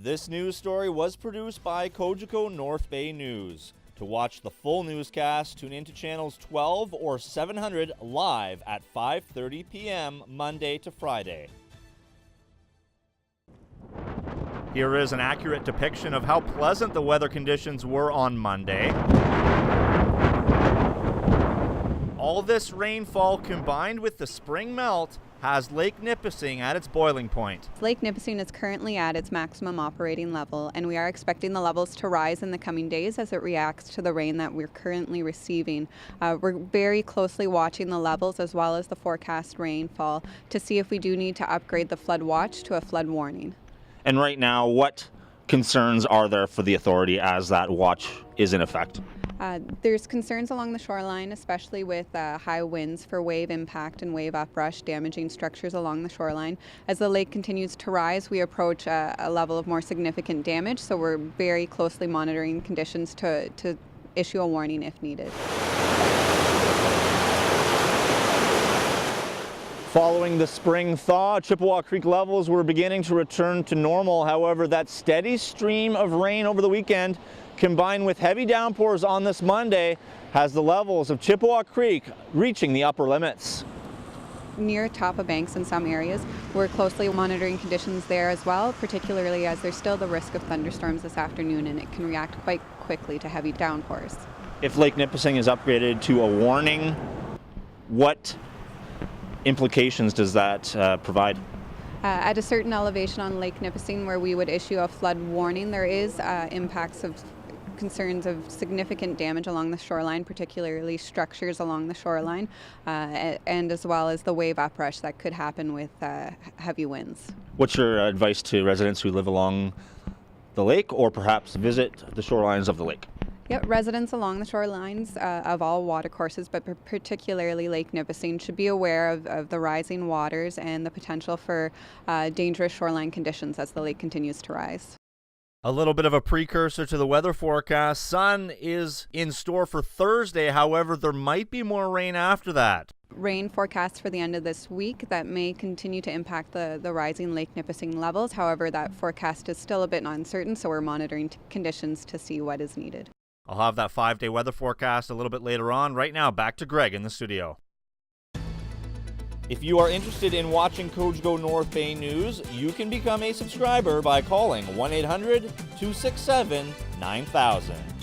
This news story was produced by Cogeco North Bay News. To watch the full newscast, tune into channels 12 or 700 live at 5:30 p.m. Monday to Friday. Here is an accurate depiction of how pleasant the weather conditions were on Monday. All this rainfall combined with the spring melt has Lake Nipissing at its boiling point. Lake Nipissing is currently at its maximum operating level, and we are expecting the levels to rise in the coming days as it reacts to the rain that we're currently receiving. We're very closely watching the levels as well as the forecast rainfall to see if we do need to upgrade the flood watch to a flood warning. And right now, what concerns are there for the authority as that watch is in effect? There's concerns along the shoreline, especially with high winds for wave impact and wave uprush damaging structures along the shoreline. As the lake continues to rise, we approach a level of more significant damage, so we're very closely monitoring conditions to issue a warning if needed. Following the spring thaw, Chippewa Creek levels were beginning to return to normal. However, that steady stream of rain over the weekend, combined with heavy downpours on this Monday, has the levels of Chippewa Creek reaching the upper limits. Near top of banks in some areas, we're closely monitoring conditions there as well, particularly as there's still the risk of thunderstorms this afternoon, and it can react quite quickly to heavy downpours. If Lake Nipissing is upgraded to a warning, what implications does that provide? At a certain elevation on Lake Nipissing where we would issue a flood warning, there is impacts of concerns of significant damage along the shoreline, particularly structures along the shoreline, and as well as the wave uprush that could happen with heavy winds. What's your advice to residents who live along the lake or perhaps visit the shorelines of the lake? Yep, residents along the shorelines of all watercourses, but particularly Lake Nipissing, should be aware of the rising waters and the potential for dangerous shoreline conditions as the lake continues to rise. A little bit of a precursor to the weather forecast. Sun is in store for Thursday, however, there might be more rain after that. Rain forecast for the end of this week that may continue to impact the rising Lake Nipissing levels. However, that forecast is still a bit uncertain, so we're monitoring conditions to see what is needed. I'll have that 5-day weather forecast a little bit later on. Right now, back to Greg in the studio. If you are interested in watching Cogeco North Bay News, you can become a subscriber by calling 1-800-267-9000.